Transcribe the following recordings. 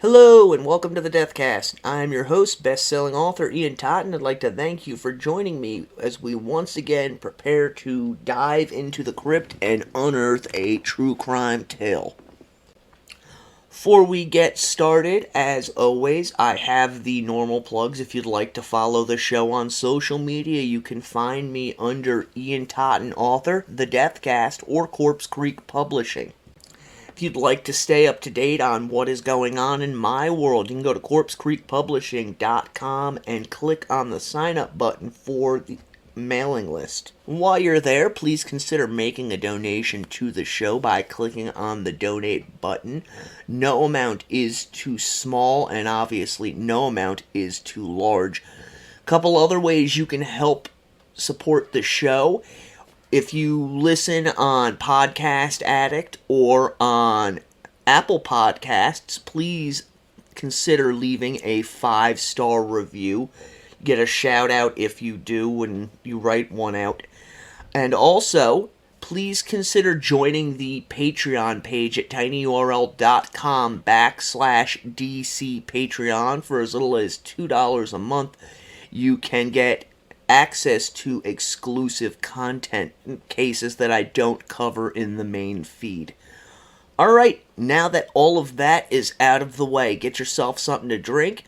Hello and welcome to the Deathcast. I'm your host, best-selling author Ian Totten. I'd like to thank you for joining me as we once again prepare to dive into the crypt and unearth a true crime tale. Before we get started, as always, I have the normal plugs. If you'd like to follow the show on social media, you can find me under Ian Totten Author, The Deathcast, or Corpse Creek Publishing. If you'd like to stay up to date on what is going on in my world, you can go to corpsecreekpublishing.com and click on the sign up button for the mailing list. While you're there, please consider making a donation to the show by clicking on the donate button. No amount is too small, and obviously no amount is too large. A couple other ways you can help support the show. If you listen on Podcast Addict or on Apple Podcasts, please consider leaving a 5-star review. Get a shout out if you do when you write one out. And also, please consider joining the Patreon page at tinyurl.com/DC Patreon for as little as $2 a month. You can get access to exclusive content in cases that I don't cover in the main feed. Alright, now that all of that is out of the way, get yourself something to drink,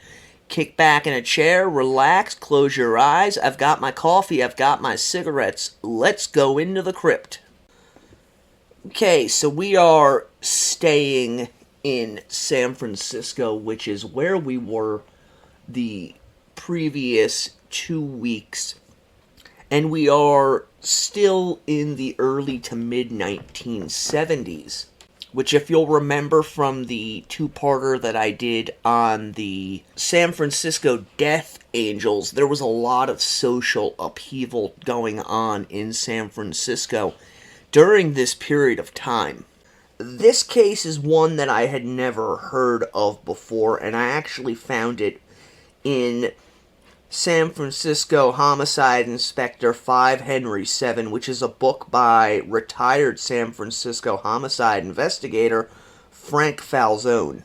kick back in a chair, relax, close your eyes. I've got my coffee, I've got my cigarettes. Let's go into the crypt. Okay, so we are staying in San Francisco, which is where we were the previous 2 weeks, and we are still in the early to mid 1970s, which, if you'll remember from the two-parter that I did on the San Francisco death angels, there was a lot of social upheaval going on in San Francisco during this period of time. This case is one that I had never heard of before, and I actually found it in San Francisco Homicide Inspector 5 Henry 7, which is a book by retired San Francisco homicide investigator Frank Falzone.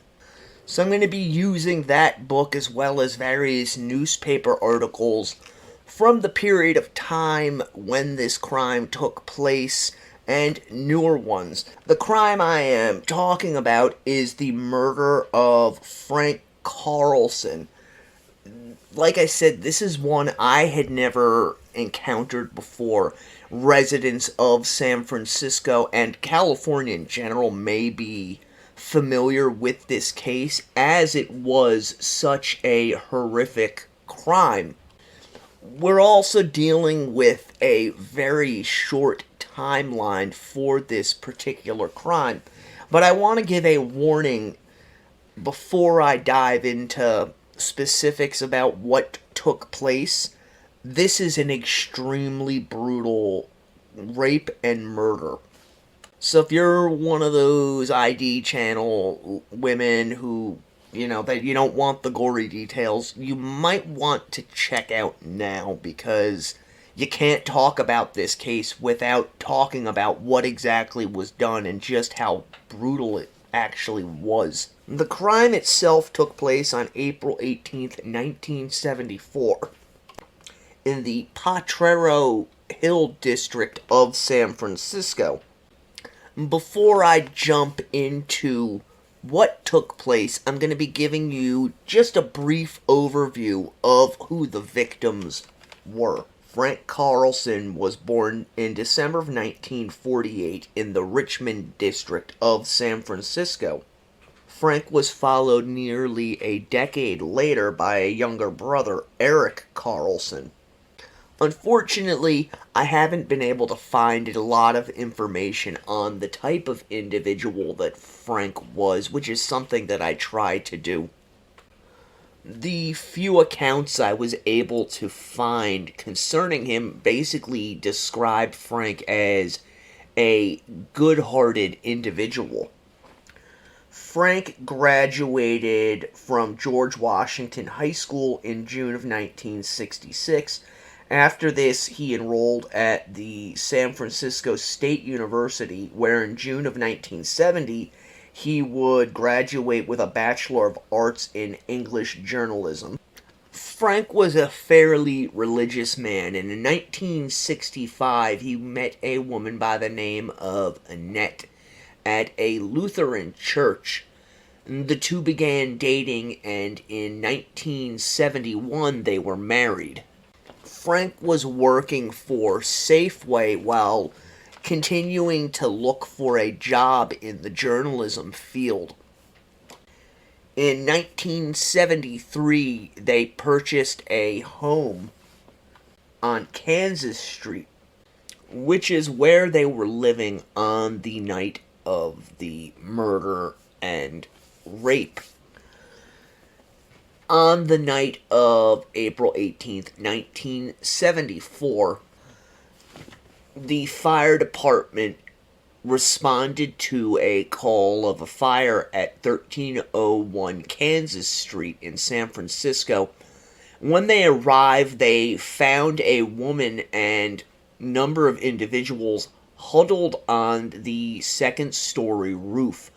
So I'm going to be using that book as well as various newspaper articles from the period of time when this crime took place and newer ones. The crime I am talking about is the murder of Frank Carlson. Like I said, this is one I had never encountered before. Residents of San Francisco and California in general may be familiar with this case, as it was such a horrific crime. We're also dealing with a very short timeline for this particular crime, but I want to give a warning before I dive into specifics about what took place. This is an extremely brutal rape and murder. So if you're one of those ID channel women who, that you don't want the gory details, you might want to check out now, because you can't talk about this case without talking about what exactly was done and just how brutal it actually was. The crime itself took place on April 18th, 1974, in the Potrero Hill district of San Francisco. Before I jump into what took place, I'm going to be giving you just a brief overview of who the victims were. Frank Carlson was born in December of 1948 in the Richmond district of San Francisco. Frank was followed nearly a decade later by a younger brother, Eric Carlson. Unfortunately, I haven't been able to find a lot of information on the type of individual that Frank was, which is something that I try to do. The few accounts I was able to find concerning him basically described Frank as a good-hearted individual. Frank graduated from George Washington High School in June of 1966. After this, he enrolled at the San Francisco State University, where in June of 1970, he would graduate with a Bachelor of Arts in English Journalism. Frank was a fairly religious man, and in 1965 he met a woman by the name of Annette at a Lutheran church. The two began dating, and in 1971 they were married. Frank was working for Safeway while continuing to look for a job in the journalism field. In 1973, they purchased a home on Kansas Street, which is where they were living on the night of the murder and rape. On the night of April 18th, 1974, the fire department responded to a call of a fire at 1301 Kansas Street in San Francisco. When they arrived, they found a woman and number of individuals huddled on the second-story roof.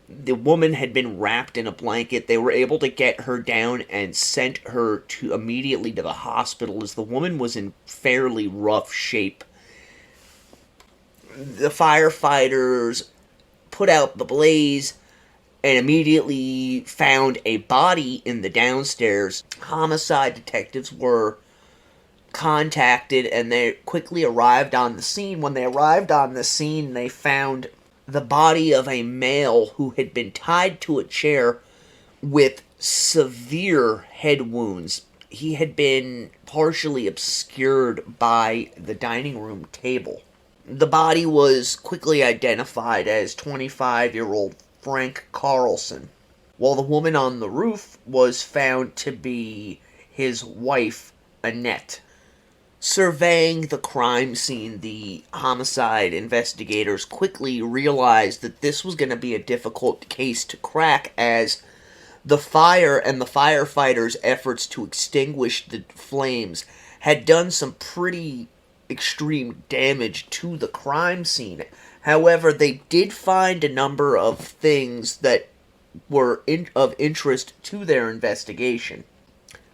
The woman had been wrapped in a blanket. They were able to get her down and sent her immediately to the hospital, as the woman was in fairly rough shape. The firefighters put out the blaze and immediately found a body in the downstairs. Homicide detectives were contacted, and they quickly arrived on the scene. When they arrived on the scene, they found the body of a male who had been tied to a chair with severe head wounds. He had been partially obscured by the dining room table. The body was quickly identified as 25-year-old Frank Carlson, while the woman on the roof was found to be his wife, Annette. Surveying the crime scene, the homicide investigators quickly realized that this was going to be a difficult case to crack, as the fire and the firefighters' efforts to extinguish the flames had done some pretty extreme damage to the crime scene. However, they did find a number of things that were of interest to their investigation,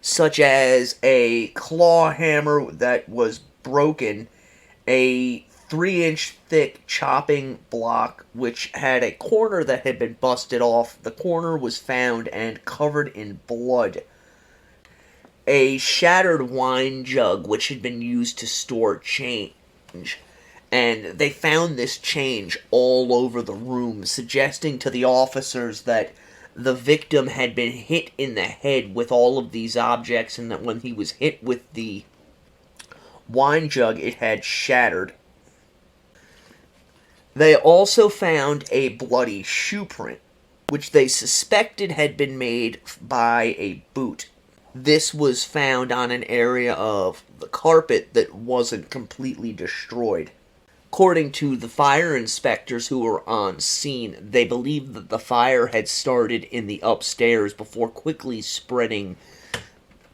such as a claw hammer that was broken, a 3-inch thick chopping block which had a corner that had been busted off. The corner was found and covered in blood. A shattered wine jug which had been used to store change, and they found this change all over the room, suggesting to the officers that the victim had been hit in the head with all of these objects, and that when he was hit with the wine jug, it had shattered. They also found a bloody shoe print, which they suspected had been made by a boot. This was found on an area of the carpet that wasn't completely destroyed. According to the fire inspectors who were on scene, they believed that the fire had started in the upstairs before quickly spreading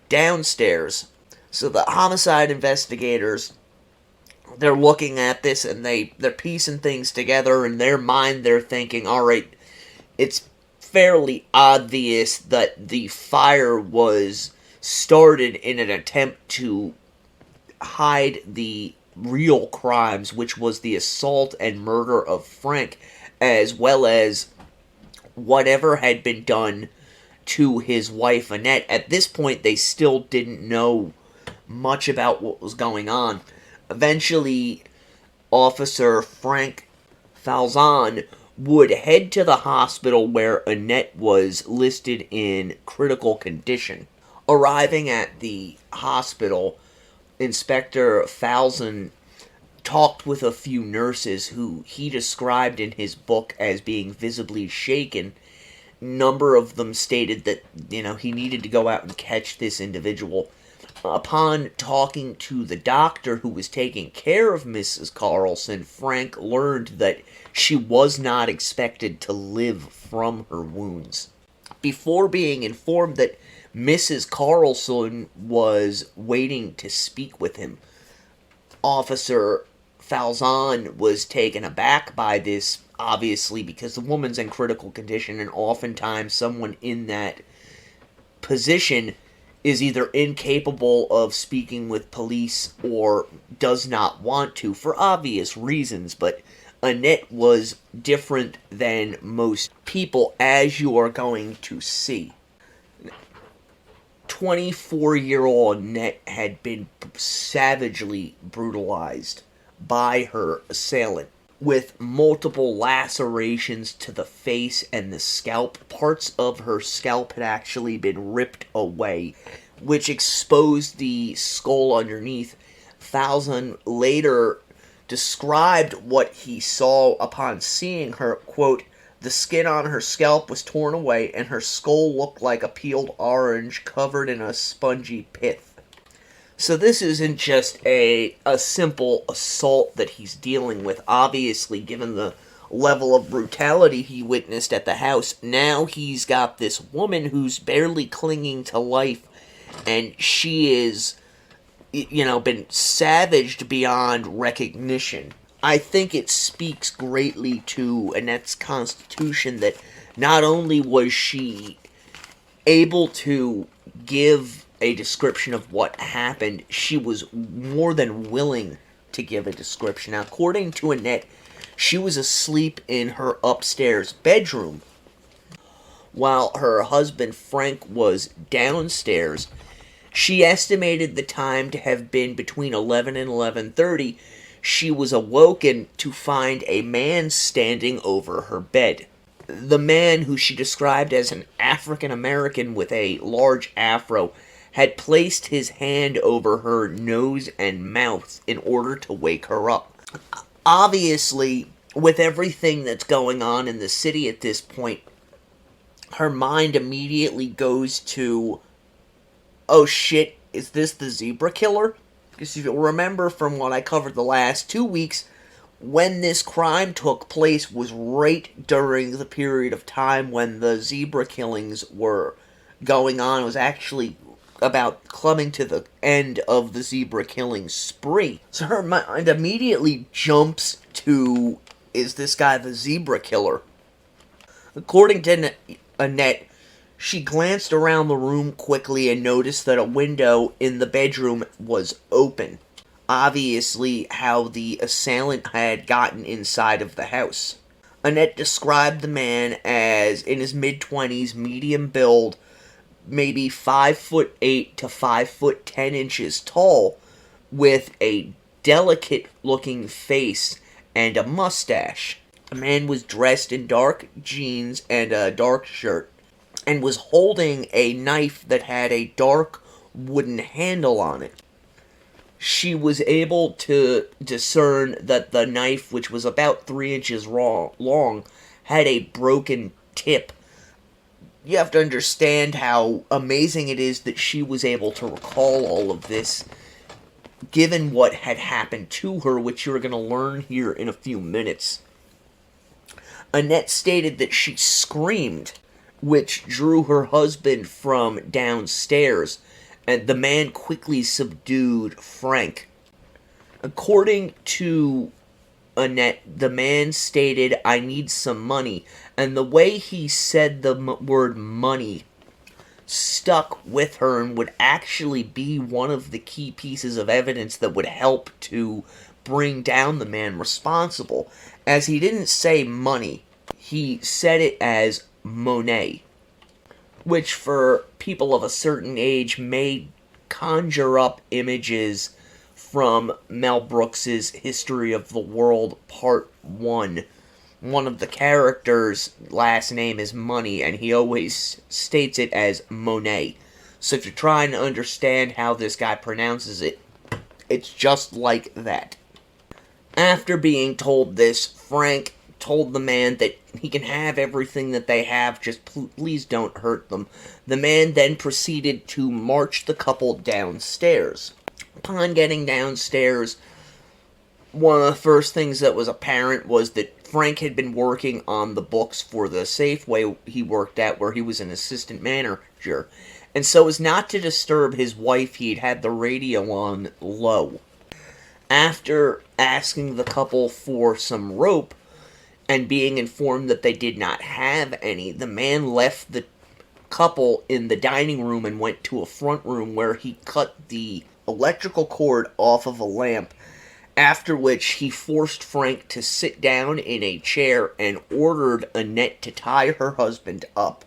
downstairs. So the homicide investigators, they're looking at this and they're piecing things together. In their mind, they're thinking, alright, it's fairly obvious that the fire was started in an attempt to hide the real crimes, which was the assault and murder of Frank, as well as whatever had been done to his wife Annette. At this point, they still didn't know much about what was going on. Eventually, Officer Frank Falzon would head to the hospital where Annette was listed in critical condition. Arriving at the hospital, Inspector Falzon talked with a few nurses who he described in his book as being visibly shaken. Number of them stated that, he needed to go out and catch this individual. Upon talking to the doctor who was taking care of Mrs. Carlson, Frank learned that she was not expected to live from her wounds. Before being informed that Mrs. Carlson was waiting to speak with him, Officer Falzon was taken aback by this obviously, because the woman's in critical condition, and oftentimes someone in that position is either incapable of speaking with police or does not want to, for obvious reasons. But Annette was different than most people, as you are going to see. 24-year-old Annette had been savagely brutalized by her assailant, with multiple lacerations to the face and the scalp. Parts of her scalp had actually been ripped away, which exposed the skull underneath. Falzon later described what he saw upon seeing her, quote, "The skin on her scalp was torn away, and her skull looked like a peeled orange covered in a spongy pith." So this isn't just a simple assault that he's dealing with. Obviously, given the level of brutality he witnessed at the house, now he's got this woman who's barely clinging to life, and she is, been savaged beyond recognition. I think it speaks greatly to Annette's constitution that not only was she able to give a description of what happened, she was more than willing to give a description. Now, according to Annette, she was asleep in her upstairs bedroom while her husband Frank was downstairs. She estimated the time to have been between 11 and 11:30. She was awoken to find a man standing over her bed. The man, who she described as an African American with a large afro, had placed his hand over her nose and mouth in order to wake her up. Obviously, with everything that's going on in the city at this point, her mind immediately goes to, oh shit, is this the zebra killer? Because if you'll remember from what I covered the last 2 weeks, when this crime took place was right during the period of time when the zebra killings were going on. It was actually about coming to the end of the zebra killing spree. So her mind immediately jumps to, is this guy the zebra killer? According to Annette, she glanced around the room quickly and noticed that a window in the bedroom was open. Obviously, how the assailant had gotten inside of the house. Annette described the man as in his mid-20s, medium build, maybe 5'8" to 5'10" tall, with a delicate-looking face and a mustache. The man was dressed in dark jeans and a dark shirt, and was holding a knife that had a dark wooden handle on it. She was able to discern that the knife, which was about 3 inches long, had a broken tip. You have to understand how amazing it is that she was able to recall all of this, given what had happened to her, which you're going to learn here in a few minutes. Annette stated that she screamed, which drew her husband from downstairs, and the man quickly subdued Frank. According to Annette, the man stated, "I need some money," and the way he said the word money stuck with her and would actually be one of the key pieces of evidence that would help to bring down the man responsible, as he didn't say money, he said it as Monet, which for people of a certain age may conjure up images from Mel Brooks's History of the World Part 1. One of the characters' last name is Money, and he always states it as Monet. So if you're trying to understand how this guy pronounces it, it's just like that. After being told this, Frank told the man that he can have everything that they have, just please don't hurt them. The man then proceeded to march the couple downstairs. Upon getting downstairs, one of the first things that was apparent was that Frank had been working on the books for the Safeway he worked at, where he was an assistant manager. And so as not to disturb his wife, he'd had the radio on low. After asking the couple for some rope, and being informed that they did not have any, the man left the couple in the dining room and went to a front room where he cut the electrical cord off of a lamp, after which he forced Frank to sit down in a chair and ordered Annette to tie her husband up.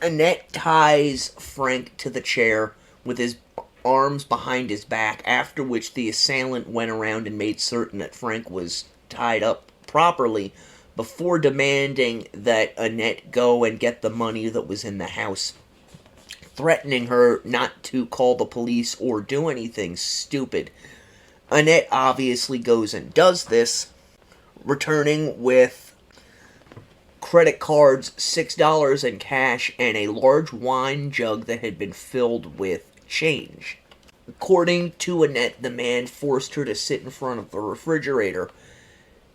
Annette ties Frank to the chair with his arms behind his back, after which the assailant went around and made certain that Frank was tied up properly before demanding that Annette go and get the money that was in the house, threatening her not to call the police or do anything stupid. Annette obviously goes and does this, returning with credit cards, $6 in cash, and a large wine jug that had been filled with change. According to Annette, the man forced her to sit in front of the refrigerator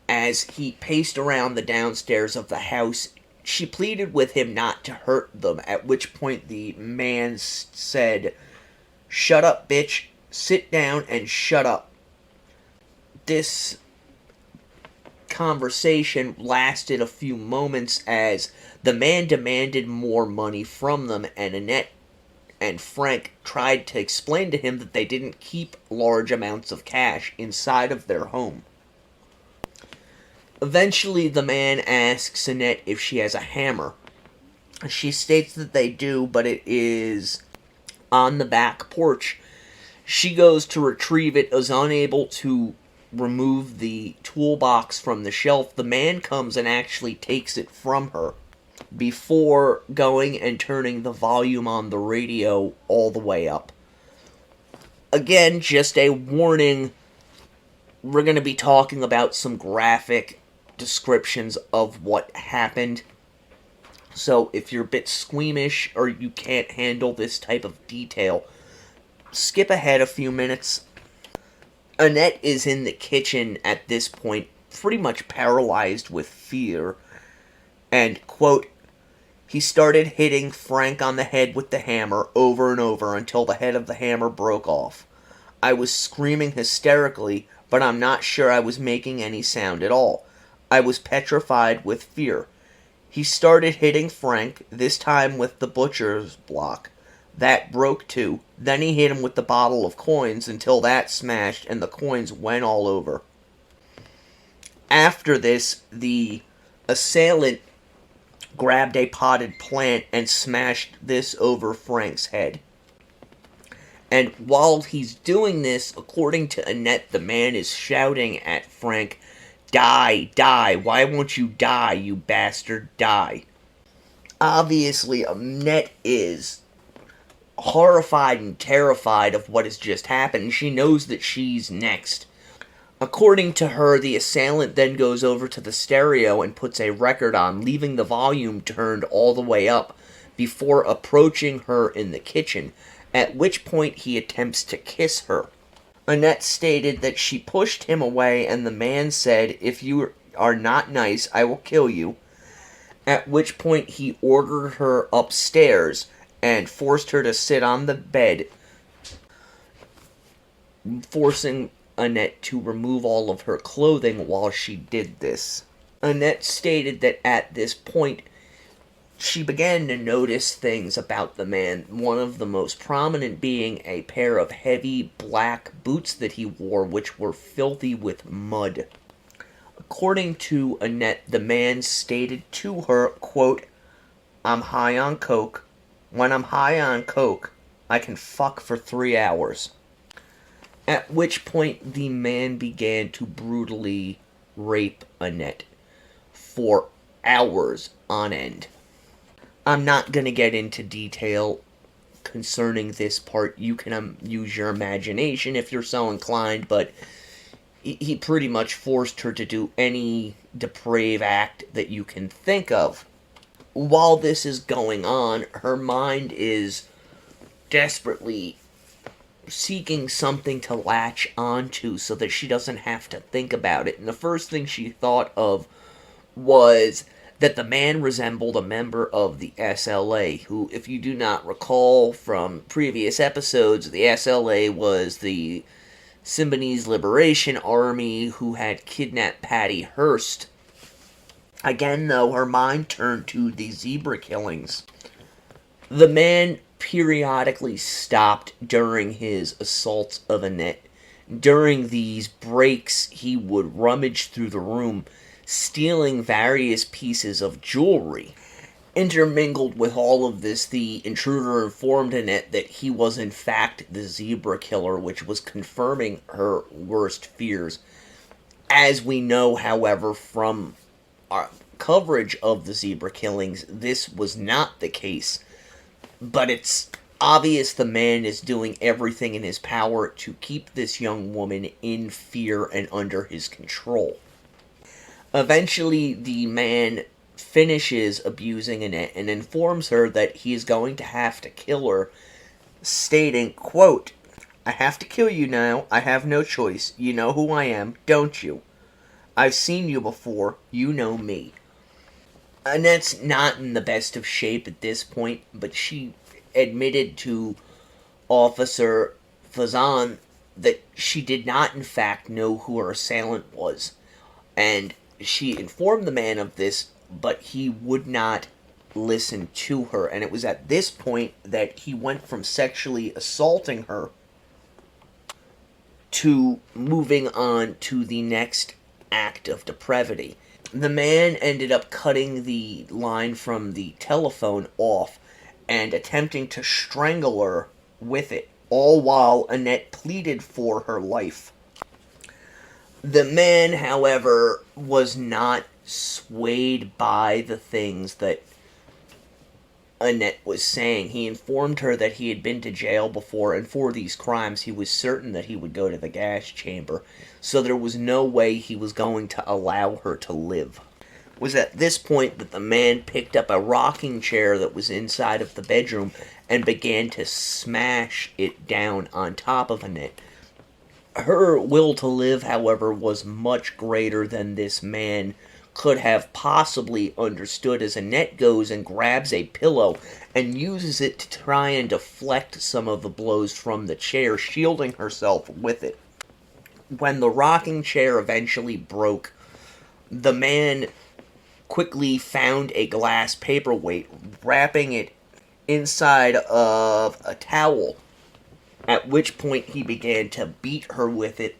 as he paced around the downstairs of the house. She pleaded with him not to hurt them, at which point the man said, "Shut up, bitch. Sit down and shut up." This conversation lasted a few moments as the man demanded more money from them, and Annette and Frank tried to explain to him that they didn't keep large amounts of cash inside of their home. Eventually, the man asks Annette if she has a hammer. She states that they do, but it is on the back porch. She goes to retrieve it, is unable to remove the toolbox from the shelf. The man comes and actually takes it from her before going and turning the volume on the radio all the way up. Again, just a warning, we're going to be talking about some graphic descriptions of what happened. So if you're a bit squeamish or you can't handle this type of detail, skip ahead a few minutes. Annette is in the kitchen at this point, pretty much paralyzed with fear, and, quote, "He started hitting Frank on the head with the hammer over and over until the head of the hammer broke off. I was screaming hysterically, but I'm not sure I was making any sound at all. I was petrified with fear. He started hitting Frank, this time with the butcher's block. That broke too. Then he hit him with the bottle of coins until that smashed and the coins went all over. After this, the assailant grabbed a potted plant and smashed this over Frank's head. And while he's doing this, according to Annette, the man is shouting at Frank, 'Die, die, why won't you die, you bastard, die.' Obviously, Annette is horrified and terrified of what has just happened. She knows that she's next. According to her, the assailant then goes over to the stereo and puts a record on, leaving the volume turned all the way up before approaching her in the kitchen, at which point he attempts to kiss her. Annette stated that she pushed him away and the man said, 'If you are not nice, I will kill you,' at which point he ordered her upstairs and forced her to sit on the bed, forcing Annette to remove all of her clothing while she did this. Annette stated that at this point, she began to notice things about the man, one of the most prominent being a pair of heavy black boots that he wore, which were filthy with mud. According to Annette, the man stated to her, quote, 'I'm high on coke. When I'm high on coke, I can fuck for 3 hours.' At which point the man began to brutally rape Annette for hours on end. I'm not going to get into detail concerning this part. You can use your imagination if you're so inclined, but he pretty much forced her to do any depraved act that you can think of. While this is going on, her mind is desperately seeking something to latch onto so that she doesn't have to think about it. And the first thing she thought of was that the man resembled a member of the SLA, who, if you do not recall from previous episodes, the SLA was the Symbionese Liberation Army who had kidnapped Patty Hearst Again, though, her mind turned to the zebra killings. The man periodically stopped during his assaults of Annette. During these breaks, he would rummage through the room, stealing various pieces of jewelry. Intermingled with all of this, the intruder informed Annette that he was in fact the zebra killer, which was confirming her worst fears. As we know, however, from our coverage of the zebra killings, this was not the case. But it's obvious the man is doing everything in his power to keep this young woman in fear and under his control. Eventually, the man finishes abusing Annette and informs her that he is going to have to kill her, stating, quote, "I have to kill you now. I have no choice. You know who I am, don't you? I've seen you before. You know me." Annette's not in the best of shape at this point, but she admitted to Officer Fazan that she did not in fact know who her assailant was, and she informed the man of this, but he would not listen to her, and it was at this point that he went from sexually assaulting her to moving on to the next act of depravity. The man ended up cutting the line from the telephone off and attempting to strangle her with it, all while Annette pleaded for her life. The man, however, was not swayed by the things that Annette was saying. He informed her that he had been to jail before, and for these crimes he was certain that he would go to the gas chamber, so there was no way he was going to allow her to live. It was at this point that the man picked up a rocking chair that was inside of the bedroom and began to smash it down on top of Annette. Her will to live, however, was much greater than this man could have possibly understood, as Annette goes and grabs a pillow and uses it to try and deflect some of the blows from the chair, shielding herself with it. When the rocking chair eventually broke, the man quickly found a glass paperweight, wrapping it inside of a towel, at which point he began to beat her with it,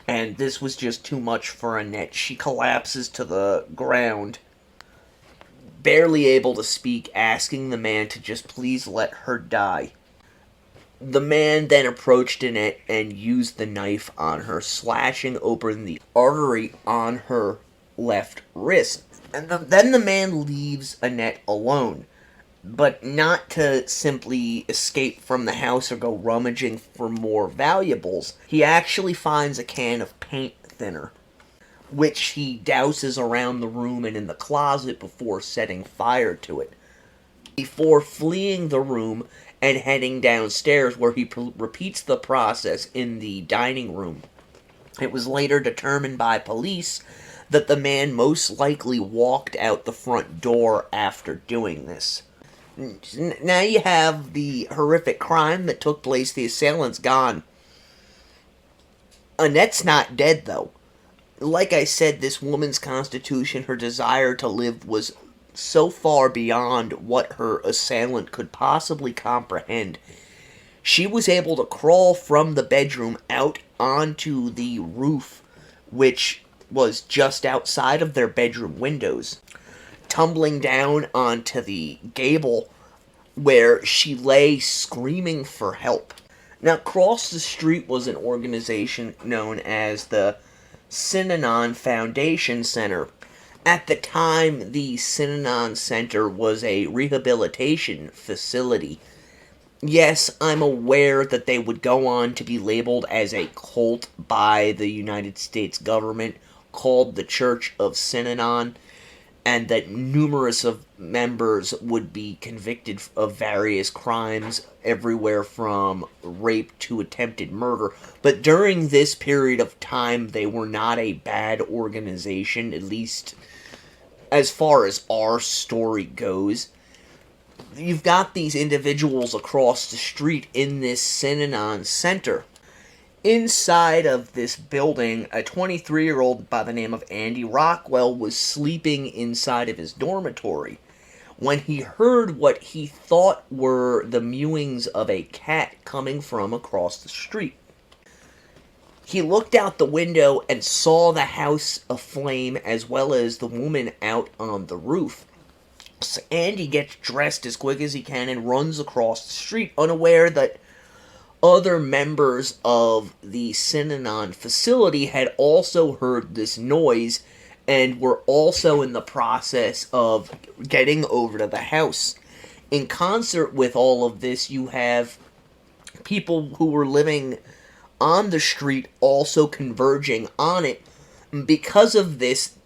and this was just too much for Annette. She collapses to the ground, barely able to speak, asking the man to just please let her die. The man then approached Annette and used the knife on her, slashing open the artery on her left wrist. And then the man leaves Annette alone, but not to simply escape from the house or go rummaging for more valuables. He actually finds a can of paint thinner, which he douses around the room and in the closet before setting fire to it, before fleeing the room and heading downstairs, where he repeats the process in the dining room. It was later determined by police that the man most likely walked out the front door after doing this. Now you have the horrific crime that took place. The assailant's gone. Annette's not dead, though. Like I said, this woman's constitution, her desire to live, was so far beyond what her assailant could possibly comprehend. She was able to crawl from the bedroom out onto the roof, which was just outside of their bedroom windows, tumbling down onto the gable, where she lay screaming for help. Now, across the street was an organization known as the Synanon Foundation Center. At the time, the Synanon Center was a rehabilitation facility. Yes, I'm aware that they would go on to be labeled as a cult by the United States government, called the Church of Synanon, and that numerous of members would be convicted of various crimes, everywhere from rape to attempted murder. But during this period of time, they were not a bad organization, at least as far as our story goes. You've got these individuals across the street in this Synanon Center. Inside of this building, a 23-year-old by the name of Andy Rockwell was sleeping inside of his dormitory when he heard what he thought were the mewings of a cat coming from across the street. He looked out the window and saw the house aflame as well as the woman out on the roof. So Andy gets dressed as quick as he can and runs across the street, unaware that other members of the Synanon facility had also heard this noise and were also in the process of getting over to the house. In concert with all of this, you have people who were living on the street also converging on it. Because of this,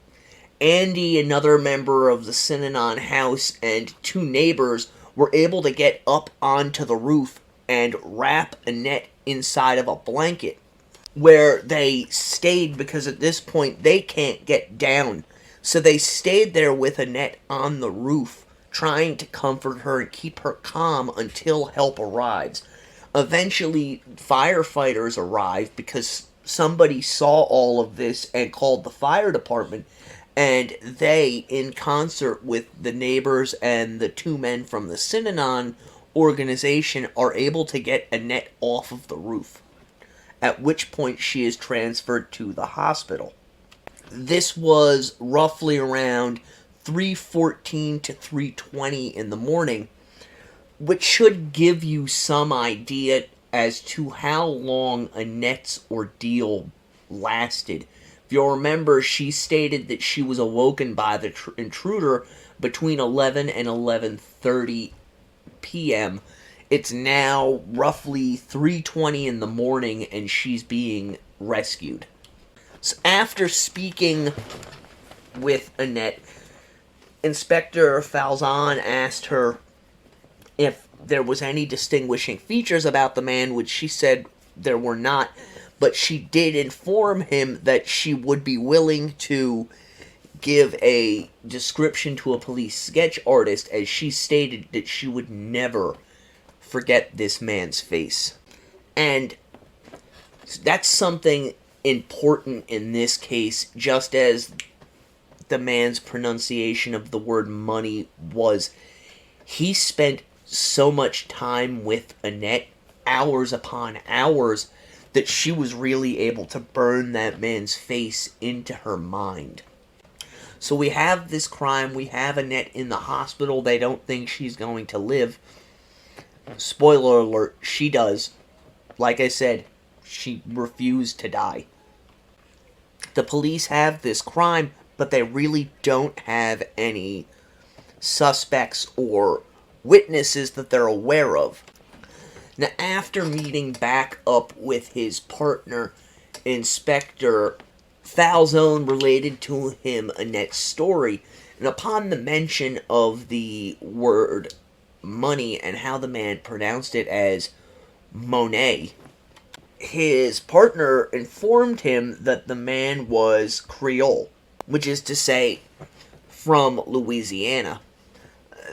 Andy, another member of the Synanon house, and two neighbors were able to get up onto the roof and wrap Annette inside of a blanket, where they stayed because at this point they can't get down. So they stayed there with Annette on the roof, trying to comfort her and keep her calm until help arrives. Eventually, firefighters arrive because somebody saw all of this and called the fire department, and they, in concert with the neighbors and the two men from the Synanon organization, are able to get Annette off of the roof, at which point she is transferred to the hospital. This was roughly around 3:14 to 3:20 in the morning, which should give you some idea as to how long Annette's ordeal lasted. If you'll remember, she stated that she was awoken by the intruder between 11 and 11:30 p.m. It's now roughly 3:20 in the morning and she's being rescued. So after speaking with Annette, Inspector Falzon asked her if there was any distinguishing features about the man, which she said there were not, but she did inform him that she would be willing to give a description to a police sketch artist, as she stated that she would never forget this man's face. And that's something important in this case, just as the man's pronunciation of the word money was. He spent so much time with Annette, hours upon hours, that she was really able to burn that man's face into her mind. So we have this crime, we have Annette in the hospital, they don't think she's going to live. Spoiler alert, she does. Like I said, she refused to die. The police have this crime, but they really don't have any suspects or witnesses that they're aware of. Now, after meeting back up with his partner, Inspector Falzone related to him Annette's story, and upon the mention of the word money and how the man pronounced it as Monet, his partner informed him that the man was Creole, which is to say, from Louisiana.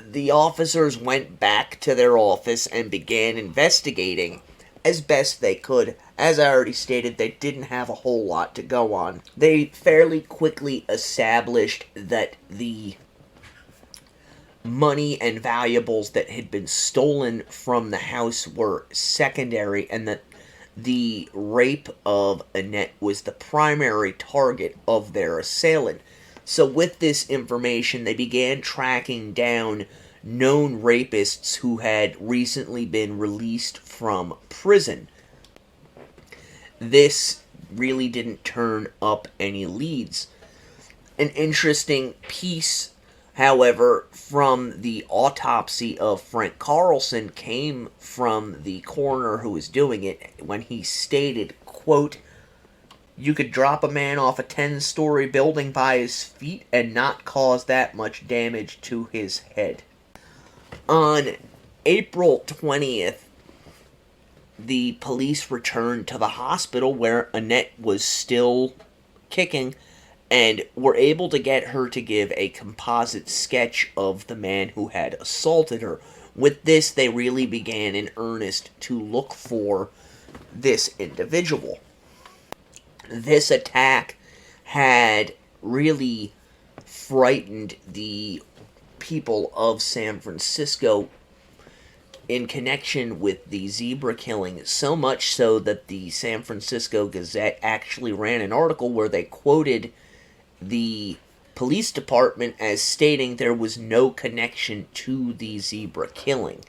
The officers went back to their office and began investigating as best they could. As I already stated, they didn't have a whole lot to go on. They fairly quickly established that the money and valuables that had been stolen from the house were secondary, and that the rape of Annette was the primary target of their assailant. So with this information, they began tracking down known rapists who had recently been released from prison. This really didn't turn up any leads. An interesting piece, however, from the autopsy of Frank Carlson came from the coroner who was doing it, when he stated, quote, "You could drop a man off a 10-story building by his feet and not cause that much damage to his head." On April 20th, the police returned to the hospital where Annette was still kicking, and were able to get her to give a composite sketch of the man who had assaulted her. With this, they really began in earnest to look for this individual. This attack had really frightened the people of San Francisco in connection with the zebra killing, so much so that the San Francisco Gazette actually ran an article where they quoted the police department as stating there was no connection to the zebra killing.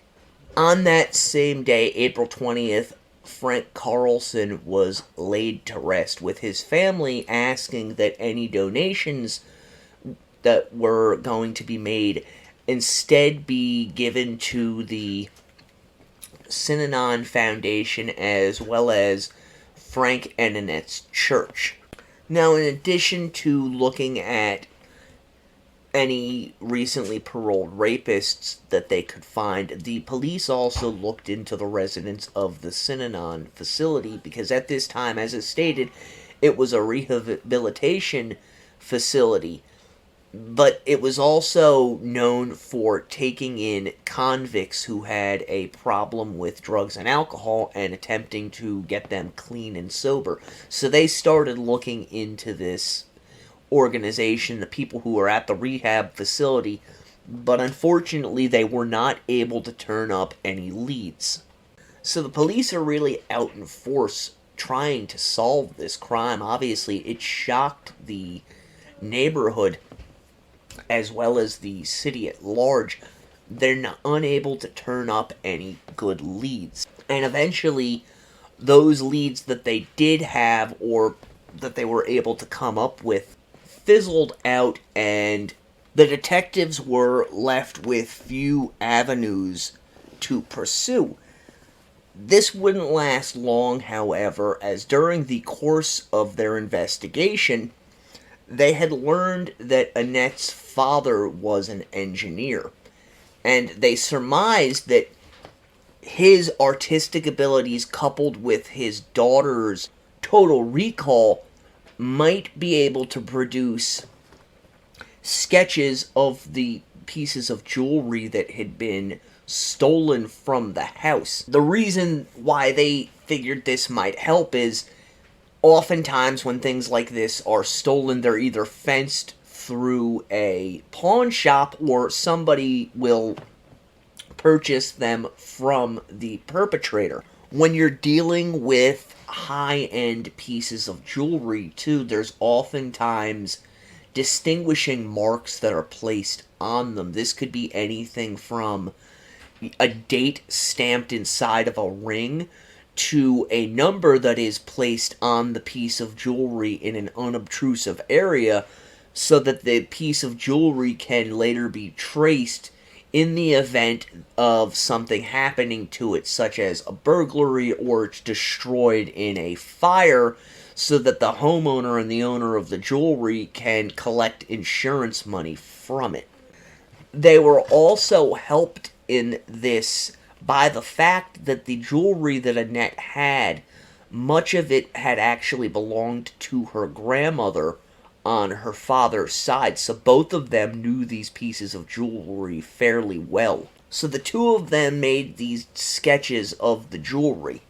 On that same day, April 20th, Frank Carlson was laid to rest, with his family asking that any donations that were going to be made instead be given to the Synanon Foundation as well as Frank and Annette's church. Now, in addition to looking at any recently paroled rapists that they could find, the police also looked into the residents of the Synanon facility, because at this time, as is stated, it was a rehabilitation facility, but it was also known for taking in convicts who had a problem with drugs and alcohol and attempting to get them clean and sober. So they started looking into this organization, the people who were at the rehab facility, but unfortunately they were not able to turn up any leads. So the police are really out in force trying to solve this crime. Obviously, it shocked the neighborhood as well as the city at large. They're unable to turn up any good leads. And eventually, those leads that they did have, or that they were able to come up with, fizzled out, and the detectives were left with few avenues to pursue. This wouldn't last long, however, as during the course of their investigation, they had learned that Annette's father was an engineer, and they surmised that his artistic abilities coupled with his daughter's total recall might be able to produce sketches of the pieces of jewelry that had been stolen from the house. The reason why they figured this might help is oftentimes when things like this are stolen, they're either fenced through a pawn shop or somebody will purchase them from the perpetrator. When you're dealing with high-end pieces of jewelry, too, there's oftentimes distinguishing marks that are placed on them. This could be anything from a date stamped inside of a ring to a number that is placed on the piece of jewelry in an unobtrusive area so that the piece of jewelry can later be traced in the event of something happening to it, such as a burglary or it's destroyed in a fire, so that the homeowner and the owner of the jewelry can collect insurance money from it. They were also helped in this by the fact that the jewelry that Annette had, much of it had actually belonged to her grandmother on her father's side, so both of them knew these pieces of jewelry fairly well. So the two of them made these sketches of the jewelry.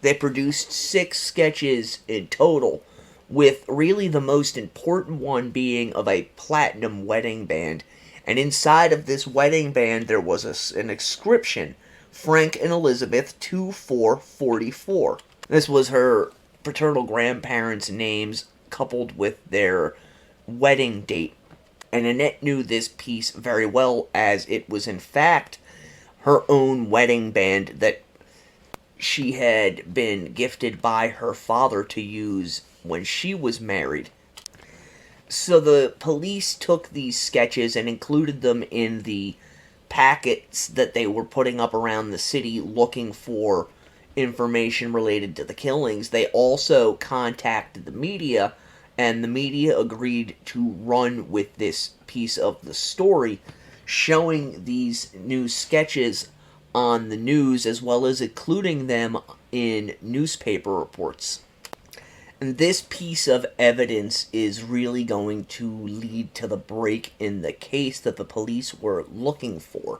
They produced 6 sketches in total, with really the most important one being of a platinum wedding band, and inside of this wedding band there was an inscription, Frank and Elizabeth 2444. This was her paternal grandparents' names coupled with their wedding date. And Annette knew this piece very well, as it was in fact her own wedding band that she had been gifted by her father to use when she was married. So the police took these sketches and included them in the packets that they were putting up around the city looking for information related to the killings. They also contacted the media, and the media agreed to run with this piece of the story, showing these new sketches on the news as well as including them in newspaper reports. And this piece of evidence is really going to lead to the break in the case that the police were looking for.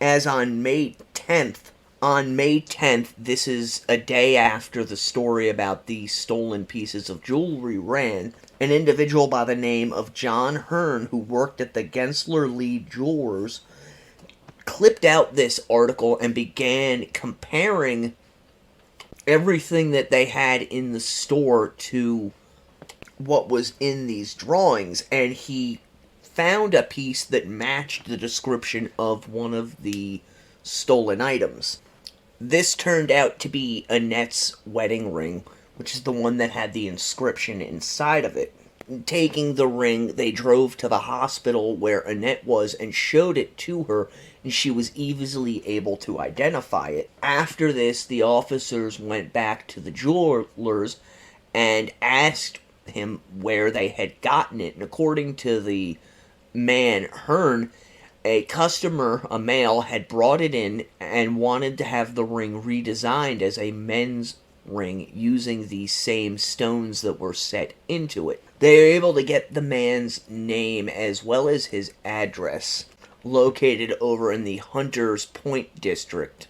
As on May 10th On May 10th, this is a day after the story about the stolen pieces of jewelry ran, an individual by the name of John Hearn, who worked at the Gensler Lee Jewelers, clipped out this article and began comparing everything that they had in the store to what was in these drawings, and he found a piece that matched the description of one of the stolen items. This turned out to be Annette's wedding ring, which is the one that had the inscription inside of it. Taking the ring, they drove to the hospital where Annette was and showed it to her, and she was easily able to identify it. After this, the officers went back to the jewelers and asked him where they had gotten it, and according to the man Hearn, a customer, a male, had brought it in and wanted to have the ring redesigned as a men's ring using the same stones that were set into it. They were able to get the man's name as well as his address, located over in the Hunters Point district.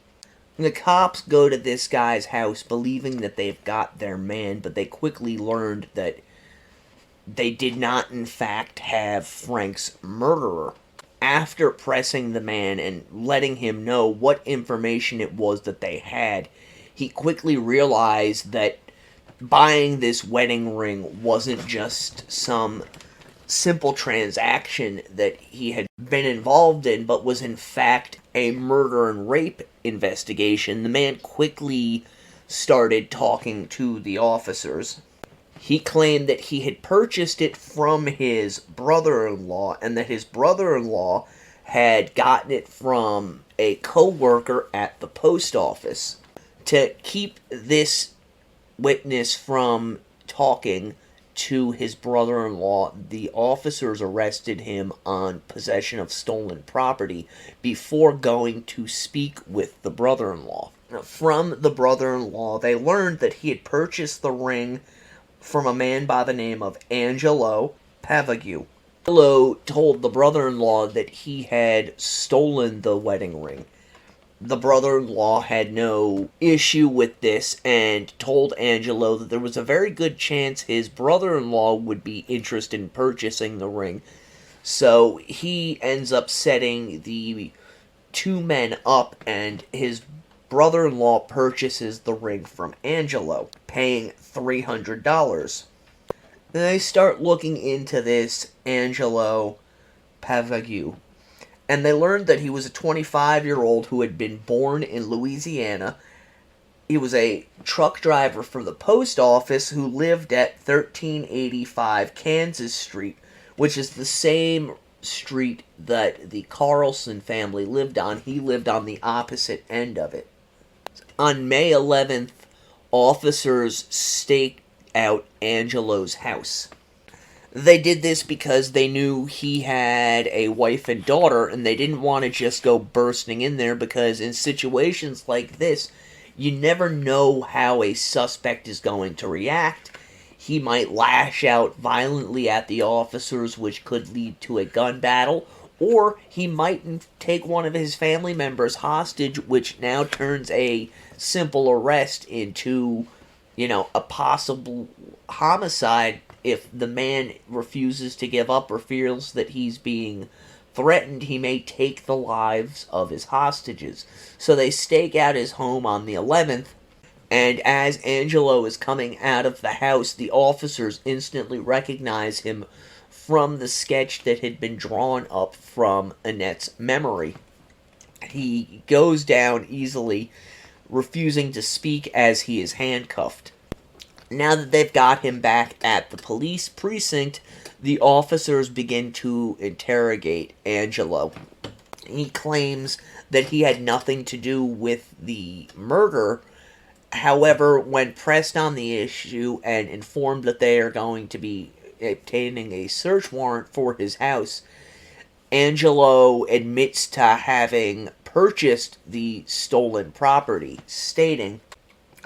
The cops go to this guy's house believing that they've got their man, but they quickly learned that they did not in fact have Frank's murderer. After pressing the man and letting him know what information it was that they had, he quickly realized that buying this wedding ring wasn't just some simple transaction that he had been involved in, but was in fact a murder and rape investigation. The man quickly started talking to the officers. He claimed that he had purchased it from his brother-in-law, and that his brother-in-law had gotten it from a co-worker at the post office. To keep this witness from talking to his brother-in-law, the officers arrested him on possession of stolen property before going to speak with the brother-in-law. From the brother-in-law, they learned that he had purchased the ring from a man by the name of Angelo Pavagu. Angelo told the brother-in-law that he had stolen the wedding ring. The brother-in-law had no issue with this and told Angelo that there was a very good chance his brother-in-law would be interested in purchasing the ring. So he ends up setting the two men up, and his brother-in-law purchases the ring from Angelo, paying $300. They start looking into this Angelo Pavagu, and they learned that he was a 25-year-old who had been born in Louisiana. He was a truck driver for the post office who lived at 1385 Kansas Street, which is the same street that the Carlson family lived on. He lived on the opposite end of it. On May 11th, officers staked out Angelo's house. They did this because they knew he had a wife and daughter, and they didn't want to just go bursting in there, because in situations like this, you never know how a suspect is going to react. He might lash out violently at the officers, which could lead to a gun battle, or he might take one of his family members hostage, which now turns a simple arrest into, a possible homicide if the man refuses to give up or feels that he's being threatened. He may take the lives of his hostages. So they stake out his home on the 11th, and as Angelo is coming out of the house, the officers instantly recognize him from the sketch that had been drawn up from Annette's memory. He goes down easily, refusing to speak as he is handcuffed. Now that they've got him back at the police precinct, the officers begin to interrogate Angelo. He claims that he had nothing to do with the murder. However, when pressed on the issue and informed that they are going to be obtaining a search warrant for his house, Angelo admits to having purchased the stolen property, stating,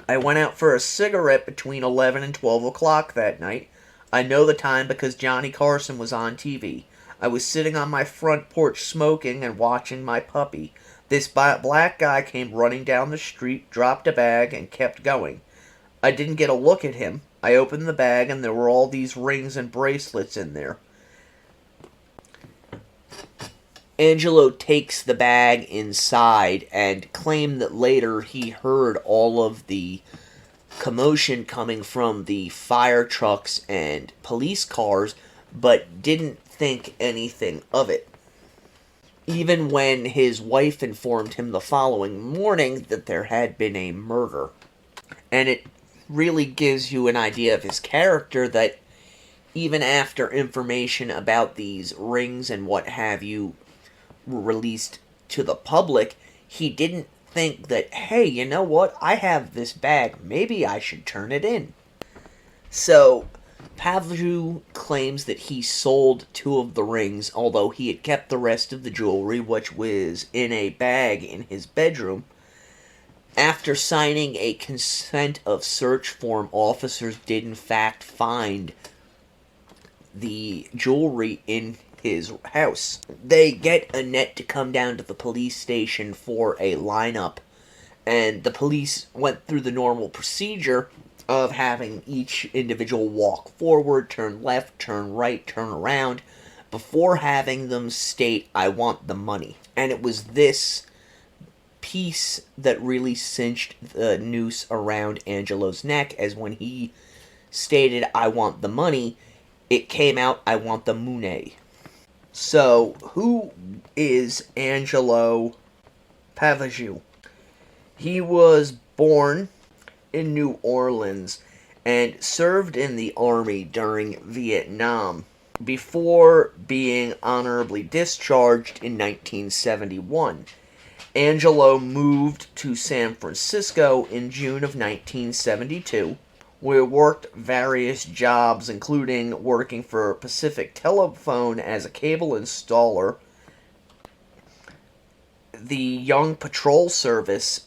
"I went out for a cigarette between 11 and 12 o'clock that night. I know the time because Johnny Carson was on TV. I was sitting on my front porch smoking and watching my puppy. This black guy came running down the street, dropped a bag, and kept going. I didn't get a look at him. I opened the bag, and there were all these rings and bracelets in there. Angelo takes the bag inside and claimed that later he heard all of the commotion coming from the fire trucks and police cars, but didn't think anything of it. Even when his wife informed him the following morning that there had been a murder. And it really gives you an idea of his character, that even after information about these rings and what have you were released to the public, he didn't think that, hey, you know what, I have this bag, maybe I should turn it in. So, Pavagu claims that he sold 2 of the rings, although he had kept the rest of the jewelry, which was in a bag in his bedroom. After signing a consent of search form, officers did in fact find the jewelry in his house. They get Annette to come down to the police station for a lineup, and the police went through the normal procedure of having each individual walk forward, turn left, turn right, turn around, before having them state, I want the money. And it was this piece that really cinched the noose around Angelo's neck, as when he stated, I want the money, it came out, I want the money. So, who is Angelo Pavagu? He was born in New Orleans and served in the army during Vietnam before being honorably discharged in 1971. Angelo moved to San Francisco in June of 1972, where he worked various jobs, including working for Pacific Telephone as a cable installer, the Young Patrol Service,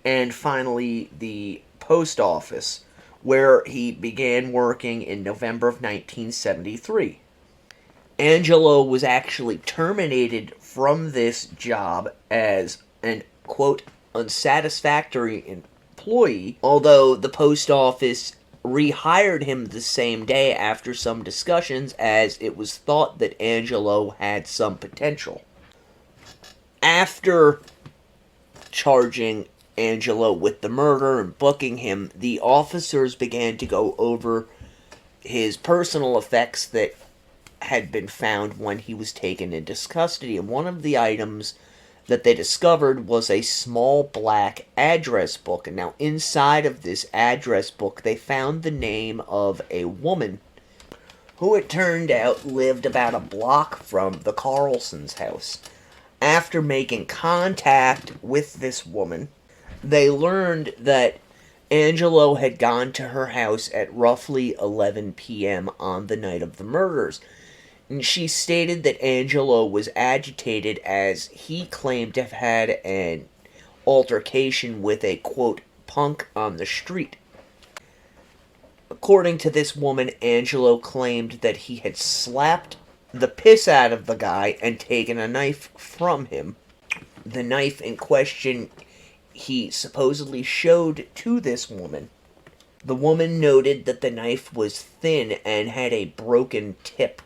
and finally the post office, where he began working in November of 1973. Angelo was actually terminated from this job as an, quote, unsatisfactory employee, although the post office rehired him the same day after some discussions, as it was thought that Angelo had some potential. After charging Angelo with the murder and booking him, the officers began to go over his personal effects that had been found when he was taken into custody, and one of the items that they discovered was a small black address book. And now inside of this address book, they found the name of a woman who, it turned out, lived about a block from the Carlson's house. After making contact with this woman, they learned that Angelo had gone to her house at roughly 11 p.m. on the night of the murders. And she stated that Angelo was agitated as he claimed to have had an altercation with a, quote, punk on the street. According to this woman, Angelo claimed that he had slapped the piss out of the guy and taken a knife from him. The knife in question he supposedly showed to this woman. The woman noted that the knife was thin and had a broken tip.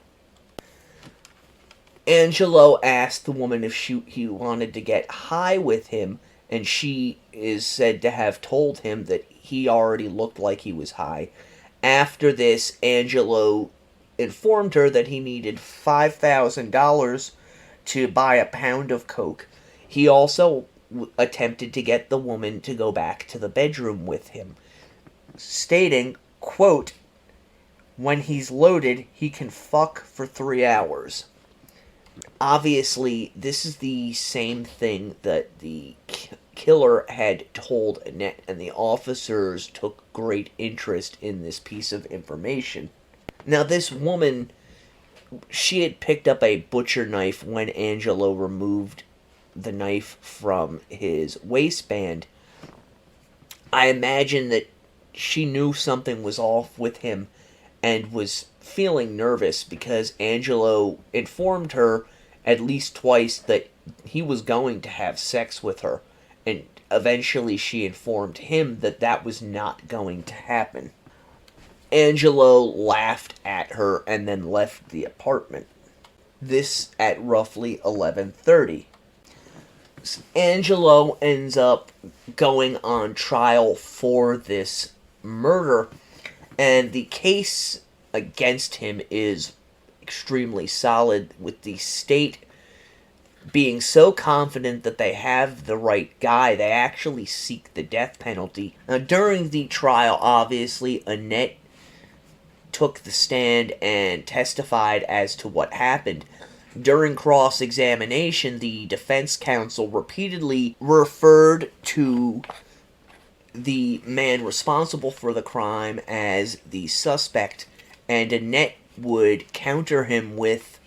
Angelo asked the woman if he wanted to get high with him, and she is said to have told him that he already looked like he was high. After this, Angelo informed her that he needed $5,000 to buy a pound of coke. He also attempted to get the woman to go back to the bedroom with him, stating, quote, when he's loaded, he can fuck for 3 hours. Obviously, this is the same thing that the killer had told Annette, and the officers took great interest in this piece of information. Now, this woman, she had picked up a butcher knife when Angelo removed the knife from his waistband. I imagine that she knew something was off with him and was feeling nervous because Angelo informed her at least twice that he was going to have sex with her, and eventually she informed him that that was not going to happen. Angelo laughed at her and then left the apartment. This at roughly 11:30. Angelo ends up going on trial for this murder, and the case against him is extremely solid, with the state being so confident that they have the right guy, they actually seek the death penalty. Now, during the trial, obviously, Annette took the stand and testified as to what happened. During cross-examination, the defense counsel repeatedly referred to the man responsible for the crime as the suspect, and Annette would counter him with,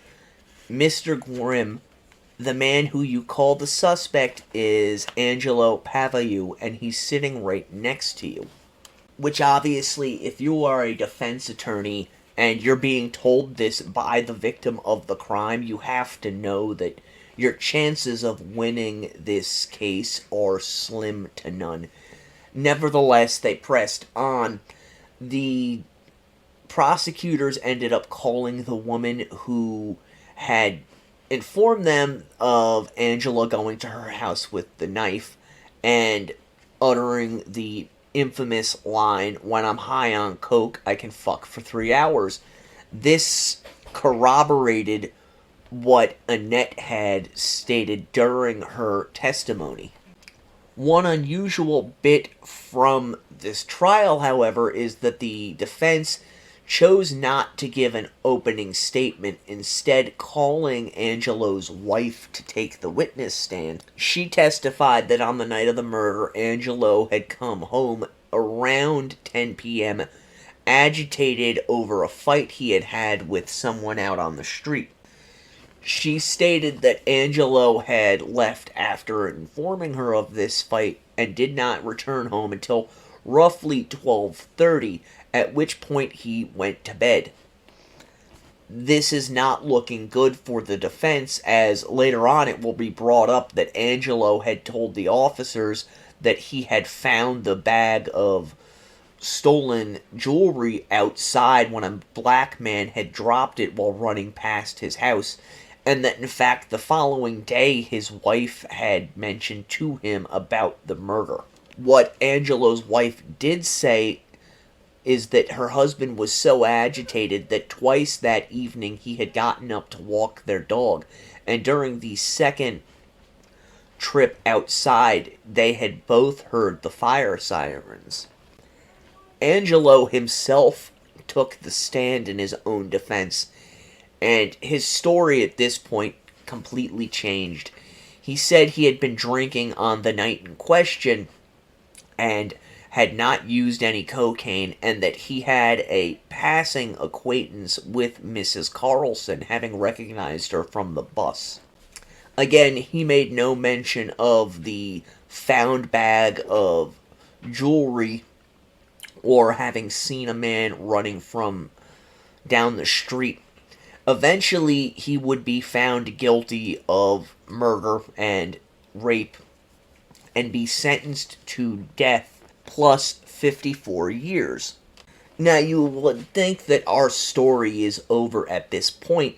"Mr. Grimm, the man who you call the suspect is Angelo Pavagu, and he's sitting right next to you." Which obviously, if you are a defense attorney and you're being told this by the victim of the crime, you have to know that your chances of winning this case are slim to none. Nevertheless, they pressed on. The prosecutors ended up calling the woman who had informed them of Angela going to her house with the knife and uttering the infamous line, "When I'm high on coke, I can fuck for 3 hours." This corroborated what Annette had stated during her testimony. One unusual bit from this trial, however, is that the defense chose not to give an opening statement, instead calling Angelo's wife to take the witness stand. She testified that on the night of the murder, Angelo had come home around 10 p.m., agitated over a fight he had had with someone out on the street. She stated that Angelo had left after informing her of this fight and did not return home until roughly 12:30, at which point he went to bed. This is not looking good for the defense, as later on it will be brought up that Angelo had told the officers that he had found the bag of stolen jewelry outside when a black man had dropped it while running past his house, and that in fact the following day his wife had mentioned to him about the murder. What Angelo's wife did say is that her husband was so agitated that twice that evening he had gotten up to walk their dog, and during the second trip outside, they had both heard the fire sirens. Angelo himself took the stand in his own defense, and his story at this point completely changed. He said he had been drinking on the night in question and had not used any cocaine, and that he had a passing acquaintance with Mrs. Carlson, having recognized her from the bus. Again, he made no mention of the found bag of jewelry or having seen a man running from down the street. Eventually, he would be found guilty of murder and rape and be sentenced to death plus 54 years. Now, you would think that our story is over at this point,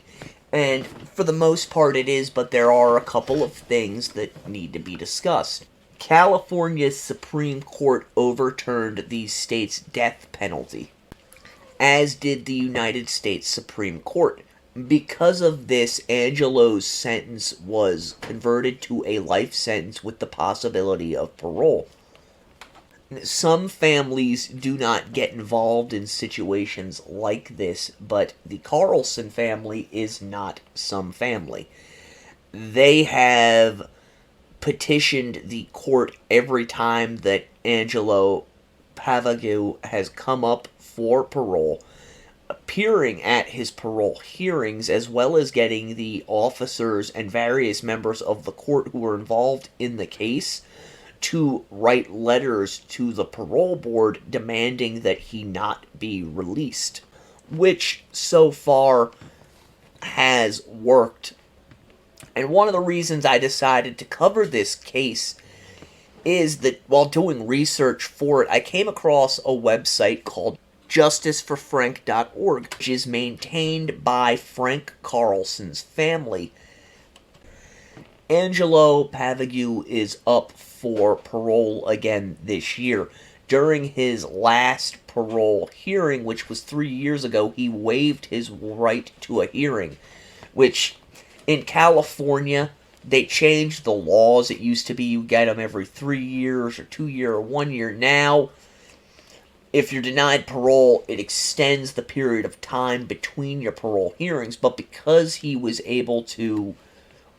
and for the most part it is, but there are a couple of things that need to be discussed. California's Supreme Court overturned the state's death penalty, as did the United States Supreme Court. Because of this, Angelo's sentence was converted to a life sentence with the possibility of parole. Some families do not get involved in situations like this, but the Carlson family is not some family. They have petitioned the court every time that Angelo Pavagu has come up for parole, appearing at his parole hearings, as well as getting the officers and various members of the court who were involved in the case to write letters to the parole board demanding that he not be released, which so far has worked. And one of the reasons I decided to cover this case is that while doing research for it, I came across a website called justiceforfrank.org, which is maintained by Frank Carlson's family. Angelo Pavagu is up for parole again this year. During his last parole hearing, which was 3 years ago, he waived his right to a hearing, which in California, they changed the laws. It used to be you get them every 3 years or 2 year or 1 year. Now, if you're denied parole, it extends the period of time between your parole hearings. But because he was able to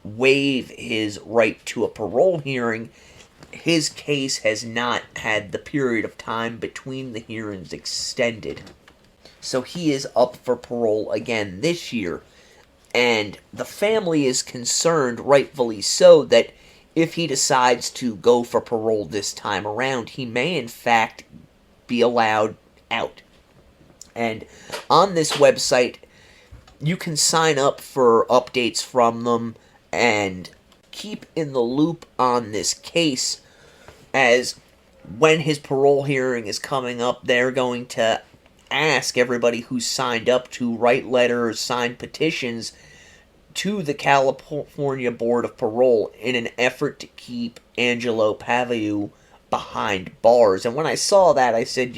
waive his right to a parole hearing, his case has not had the period of time between the hearings extended. So he is up for parole again this year. And the family is concerned, rightfully so, that if he decides to go for parole this time around, he may in fact be allowed out. And on this website, you can sign up for updates from them and keep in the loop on this case, as when his parole hearing is coming up, they're going to ask everybody who's signed up to write letters, sign petitions to the California Board of Parole in an effort to keep Angelo Pavagu behind bars. And when I saw that, I said,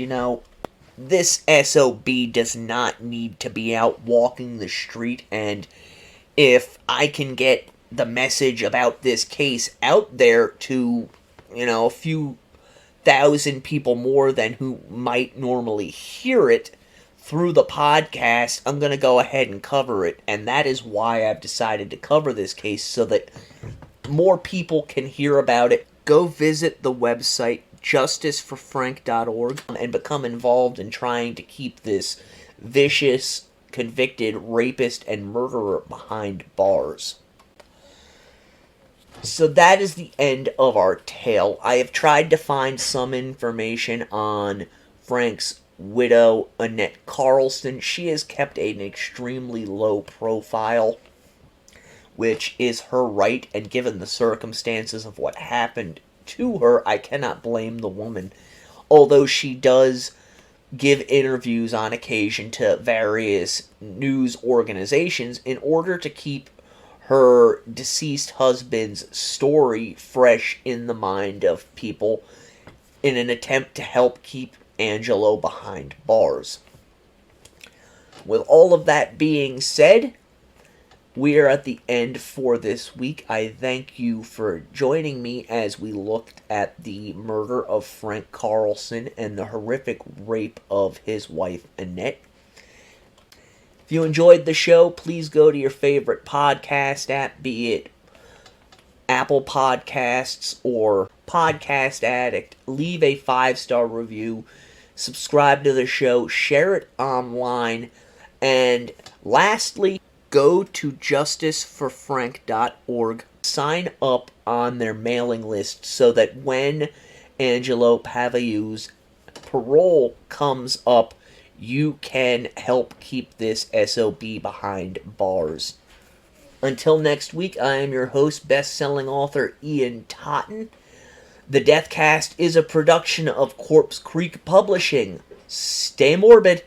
this SOB does not need to be out walking the street, and if I can get the message about this case out there to, a few thousand people more than who might normally hear it through the podcast, I'm going to go ahead and cover it. And that is why I've decided to cover this case, so that more people can hear about it. Go visit the website justiceforfrank.org and become involved in trying to keep this vicious, convicted rapist and murderer behind bars. So that is the end of our tale. I have tried to find some information on Frank's widow, Annette Carlson. She has kept an extremely low profile, which is her right, and given the circumstances of what happened to her, I cannot blame the woman. Although she does give interviews on occasion to various news organizations in order to keep her deceased husband's story fresh in the mind of people, in an attempt to help keep Angelo behind bars. With all of that being said, we are at the end for this week. I thank you for joining me as we looked at the murder of Frank Carlson and the horrific rape of his wife, Annette. If you enjoyed the show, please go to your favorite podcast app, be it Apple Podcasts or Podcast Addict. Leave a 5-star review, subscribe to the show, share it online, and lastly, go to justiceforfrank.org, sign up on their mailing list so that when Angelo Pavagu's parole comes up, you can help keep this SOB behind bars. Until next week, I am your host, best-selling author Ian Totten. The Deathcast is a production of Corpse Creek Publishing. Stay morbid.